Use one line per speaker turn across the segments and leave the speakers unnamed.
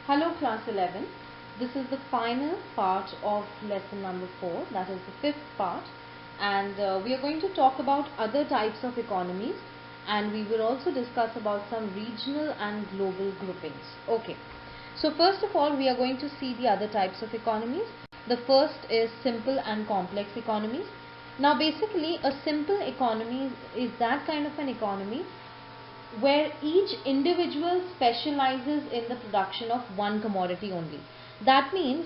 Hello class 11, this is the final part of lesson number 4, that is the fifth part, and we are going to talk about other types of economies, and we will also discuss about some regional and global groupings. Okay, so first of all we are going to see the other types of economies. The first is simple and complex economies. Now basically a simple economy is that kind of an economy where each individual specializes in the production of one commodity only. That means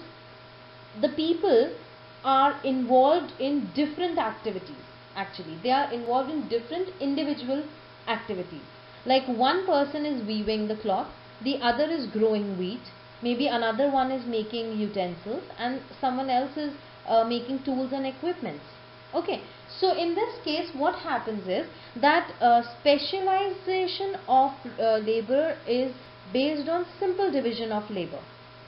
the people are involved in different activities. Actually, they are involved in different individual activities. Like one person is weaving the cloth, the other is growing wheat, maybe another one is making utensils, and someone else is making tools and equipments. Okay, so in this case what happens is that specialization of labor is based on simple division of labor.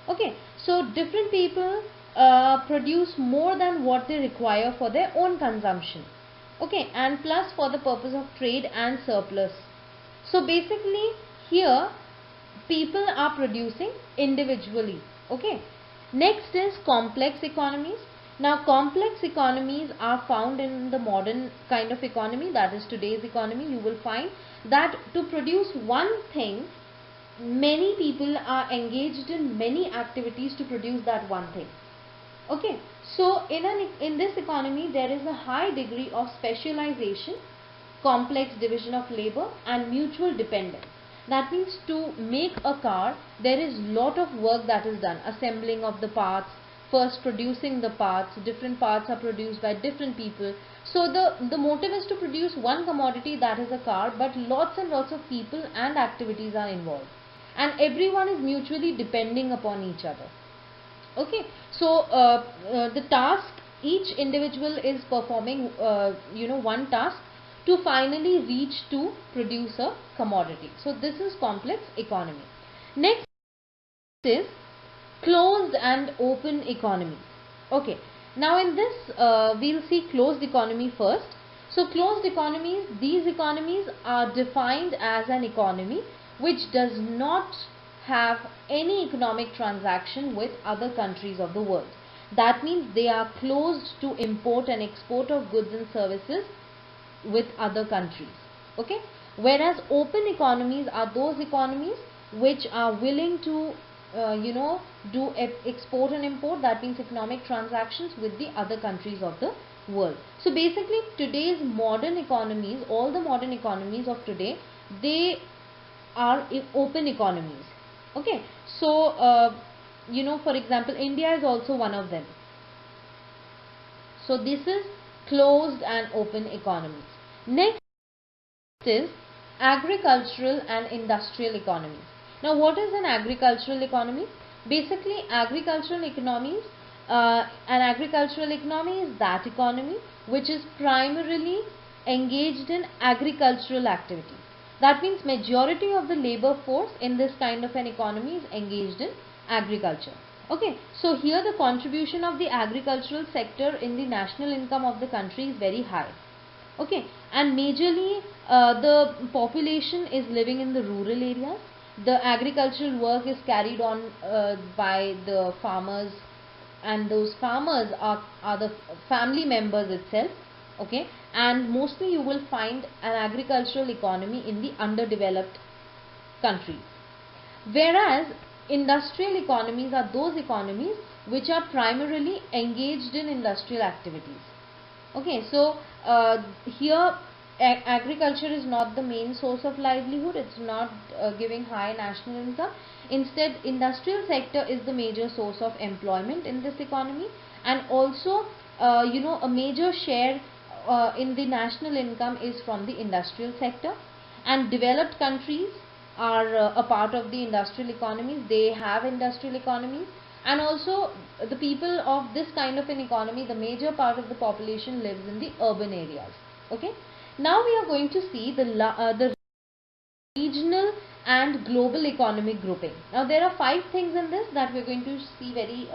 Okay, so different people produce more than what they require for their own consumption. Okay, and plus for the purpose of trade and surplus. So basically here people are producing individually. Okay, next is complex economies. Now complex economies are found in the modern kind of economy, that is today's economy. You will find that to produce one thing, many people are engaged in many activities to produce that one thing. Okay, so in this economy there is a high degree of specialization, complex division of labor and mutual dependence. That means to make a car there is lot of work that is done, assembling of the parts, first producing the parts, different parts are produced by different people. So the motive is to produce one commodity, that is a car, but lots and lots of people and activities are involved and everyone is mutually depending upon each other. Okay, so the task, each individual is performing one task to finally reach to produce a commodity. So this is complex economy. Next is closed and open economies. Okay, now in this we'll see closed economy first. So closed economies, these economies are defined as an economy which does not have any economic transaction with other countries of the world. That means they are closed to import and export of goods and services with other countries. Okay, whereas open economies are those economies which are willing to do export and import, that means economic transactions with the other countries of the world. So basically today's modern economies, all the modern economies of today, they are open economies. Okay, so for example India is also one of them. So this is closed and open economies. Next is agricultural and industrial economies. Now what is an agricultural economy? Basically agricultural economies, an agricultural economy is that economy which is primarily engaged in agricultural activities. That means majority of the labor force in this kind of an economy is engaged in agriculture. Okay, so here the contribution of the agricultural sector in the national income of the country is very high. Okay, and majorly the population is living in the rural areas. The agricultural work is carried on by the farmers, and those farmers are the family members itself. Okay, and mostly you will find an agricultural economy in the underdeveloped countries, whereas industrial economies are those economies which are primarily engaged in industrial activities. Okay, so here agriculture is not the main source of livelihood, it's not giving high national income. Instead industrial sector is the major source of employment in this economy, and also a major share in the national income is from the industrial sector. And developed countries are a part of the industrial economies, they have industrial economies. And also the people of this kind of an economy, the major part of the population lives in the urban areas. Okay, now we are going to see the regional and global economic grouping. Now there are 5 things in this that we are going to see very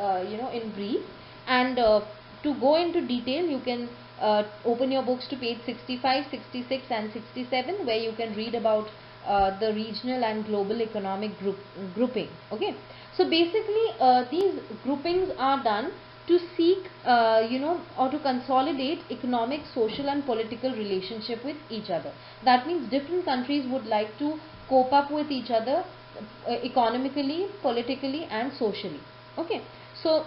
in brief, and to go into detail you can open your books to page 65, 66 and 67, where you can read about the regional and global economic grouping. Okay, so basically these groupings are done to seek or to consolidate economic, social and political relationship with each other. That means different countries would like to cope up with each other economically, politically and socially. Okay, so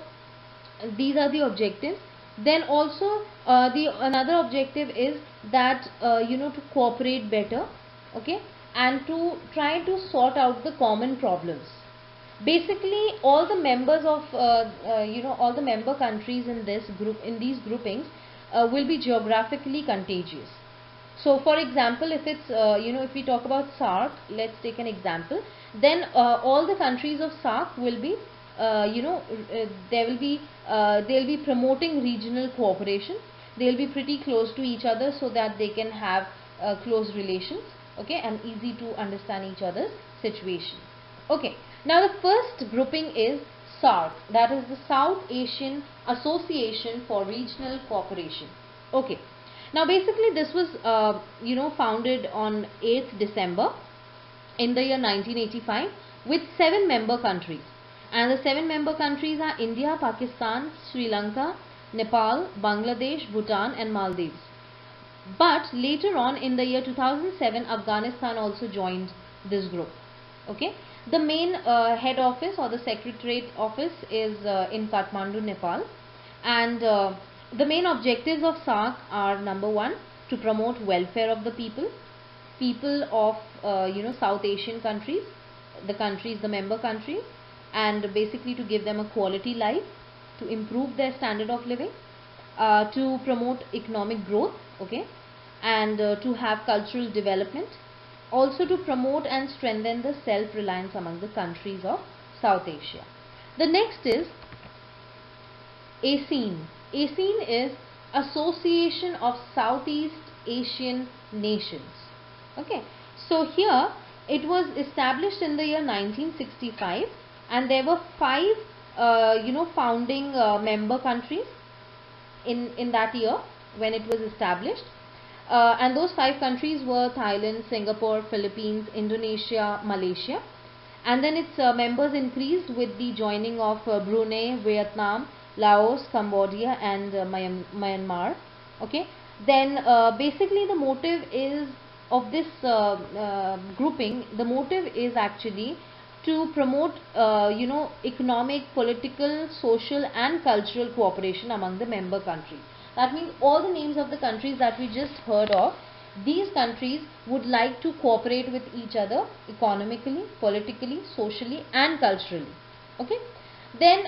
these are the objectives. Then also the another objective is that to cooperate better, okay, and to try to sort out the common problems. Basically all the members of all the member countries in this group, in these groupings, will be geographically contagious. So for example, if it's if we talk about SAARC, let's take an example, then all the countries of SAARC will be they'll be promoting regional cooperation. They'll be pretty close to each other so that they can have close relations, okay, and easy to understand each other's situation. Okay, now the first grouping is SAARC, that is the South Asian Association for Regional Cooperation. Okay, now basically this was founded on 8th December in the year 1985 with 7 member countries, and the 7 member countries are India, Pakistan, Sri Lanka, Nepal, Bangladesh, Bhutan and Maldives. But later on in the year 2007, Afghanistan also joined this group. Okay, the main head office or the secretariat office is in Kathmandu, Nepal, and the main objectives of SAARC are: number one, to promote welfare of the people of South Asian countries, the member countries, and basically to give them a quality life, to improve their standard of living, to promote economic growth, okay, and to have cultural development, also to promote and strengthen the self-reliance among the countries of South Asia. The next is ASEAN. ASEAN is Association of Southeast Asian Nations. Okay, so here it was established in the year 1965, and there were 5 founding member countries in that year when it was established, and those 5 countries were Thailand, Singapore, Philippines, Indonesia, Malaysia, and then its members increased with the joining of Brunei, Vietnam, Laos, Cambodia and Myanmar. Okay, then basically the motive is of this grouping, the motive is actually to promote economic, political, social and cultural cooperation among the member countries. That means all the names of the countries that we just heard of, these countries would like to cooperate with each other economically, politically, socially and culturally. Okay, then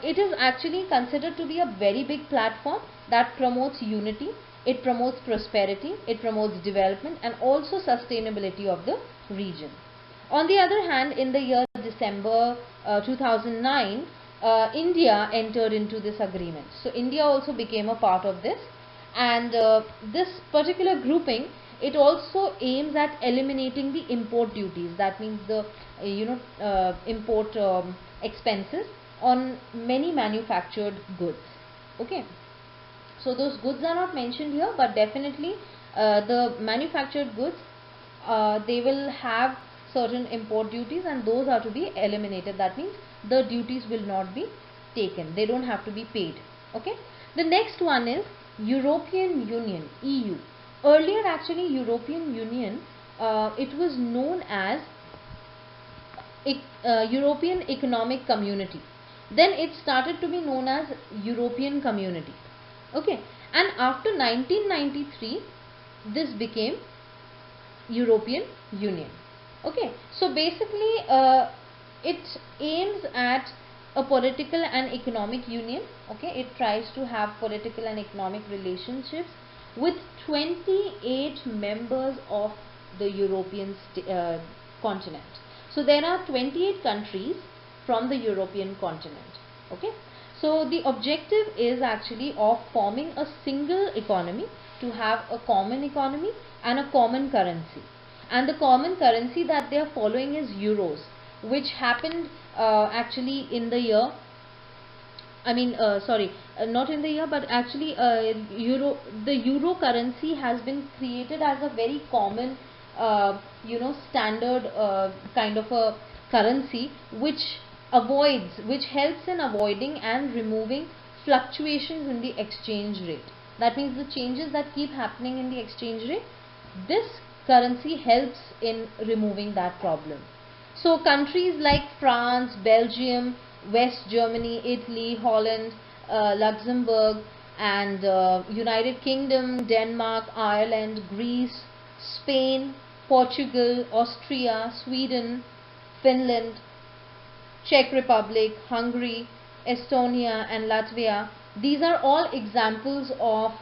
it is actually considered to be a very big platform that promotes unity, it promotes prosperity, it promotes development and also sustainability of the region. On the other hand, in the year December 2009, India entered into this agreement. So India also became a part of this, and this particular grouping, it also aims at eliminating the import duties. That means the import expenses on many manufactured goods. Okay, so those goods are not mentioned here, but definitely the manufactured goods, they will have certain import duties and those are to be eliminated. That means the duties will not be taken, they don't have to be paid. Okay, the next one is European Union, EU. Earlier actually European Union, it was known as European Economic Community. Then it started to be known as European Community. Okay, and after 1993 this became European Union. Okay, so basically it aims at a political and economic union. Okay, it tries to have political and economic relationships with 28 members of the European continent. So there are 28 countries from the European continent. Okay, so the objective is actually of forming a single economy, to have a common economy and a common currency. And the common currency that they are following is euros, which happened actually in the year, not in the year, but actually the euro currency has been created as a very common standard kind of a currency which helps in avoiding and removing fluctuations in the exchange rate. That means the changes that keep happening in the exchange rate, this currency helps in removing that problem. So countries like France, Belgium, West Germany, Italy, Holland, Luxembourg, and United Kingdom, Denmark, Ireland, Greece, Spain, Portugal, Austria, Sweden, Finland, Czech Republic, Hungary, Estonia, and Latvia. These are all examples of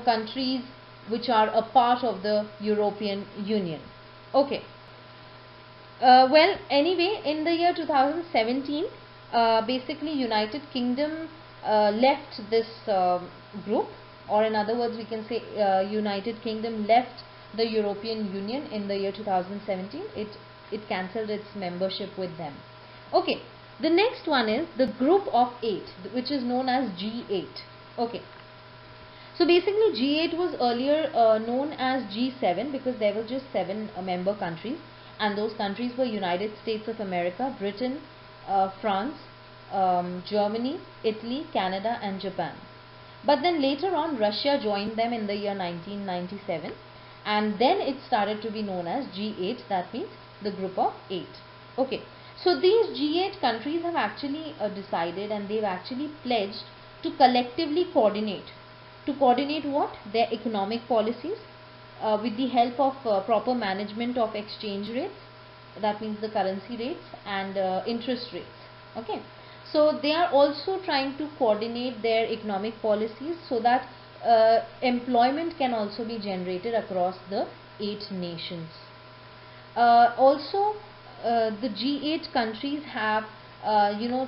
countries which are a part of the European Union. Okay. Well, anyway, in the year 2017, basically United Kingdom left this group, or in other words we can say United Kingdom left the European Union in the year 2017. It cancelled its membership with them. Okay, the next one is the group of 8, which is known as G8. Okay, so basically G8 was earlier known as G7 because there were just 7 member countries, and those countries were United States of America, Britain, France, Germany, Italy, Canada, and Japan. But then later on Russia joined them in the year 1997, and then it started to be known as G8, that means the group of 8. Okay, so these G8 countries have actually decided, and they've actually pledged to collectively coordinate. To coordinate what? Their economic policies with the help of proper management of exchange rates, that means the currency rates, and interest rates. Okay, so they are also trying to coordinate their economic policies so that employment can also be generated across the 8 nations. Also, the G8 countries have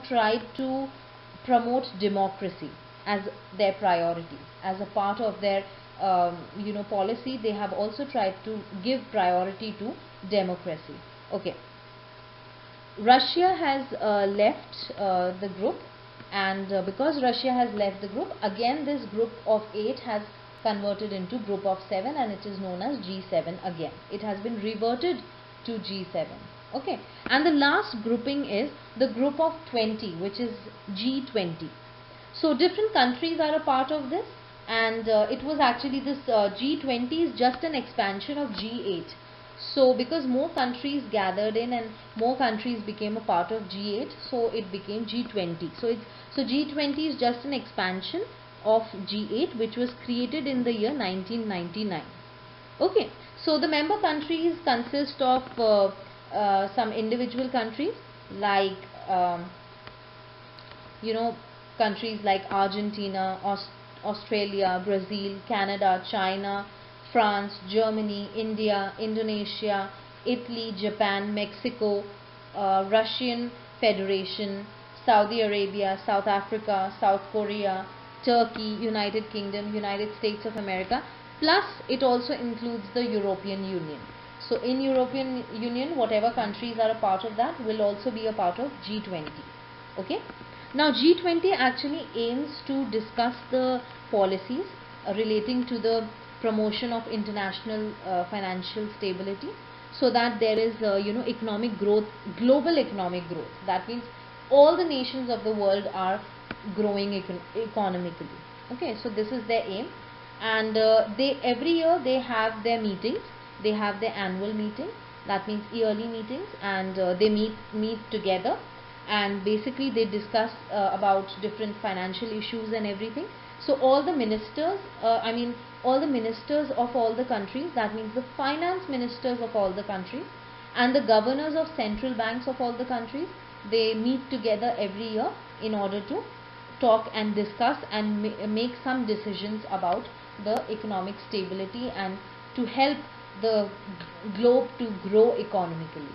tried to promote democracy as their priority. As a part of their policy, they have also tried to give priority to democracy. Okay, Russia has left the group, and because Russia has left the group, again this group of 8 has converted into group of 7, and it is known as G7 again. It has been reverted to G7. Okay, and the last grouping is the group of 20, which is G20. So different countries are a part of this, and it was actually this G20 is just an expansion of G8. So because more countries gathered in and more countries became a part of G8, so it became G20. So G20 is just an expansion of G8, which was created in the year 1999. Okay, so the member countries consist of some individual countries like countries like Argentina, Australia, Brazil, Canada, China, France, Germany, India, Indonesia, Italy, Japan, Mexico, Russian Federation, Saudi Arabia, South Africa, South Korea, Turkey, United Kingdom, United States of America, plus it also includes the European Union. So in European Union, whatever countries are a part of that will also be a part of G20. Okay. Now G20 actually aims to discuss the policies relating to the promotion of international financial stability, so that there is economic growth, global economic growth. That means all the nations of the world are growing economically. Okay, so this is their aim, and they every year they have their meetings. They have their annual meeting, that means yearly meetings, and they meet together, and basically they discuss about different financial issues and everything. So all the ministers, all the ministers of all the countries, that means the finance ministers of all the countries and the governors of central banks of all the countries, they meet together every year in order to talk and discuss and make some decisions about the economic stability and to help the globe to grow economically.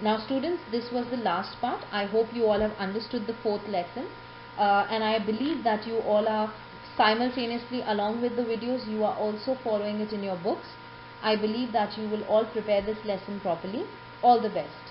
Now students, this was the last part. I hope you all have understood the 4th lesson, and I believe that you all are simultaneously, along with the videos, you are also following it in your books. I believe that you will all prepare this lesson properly. All the best.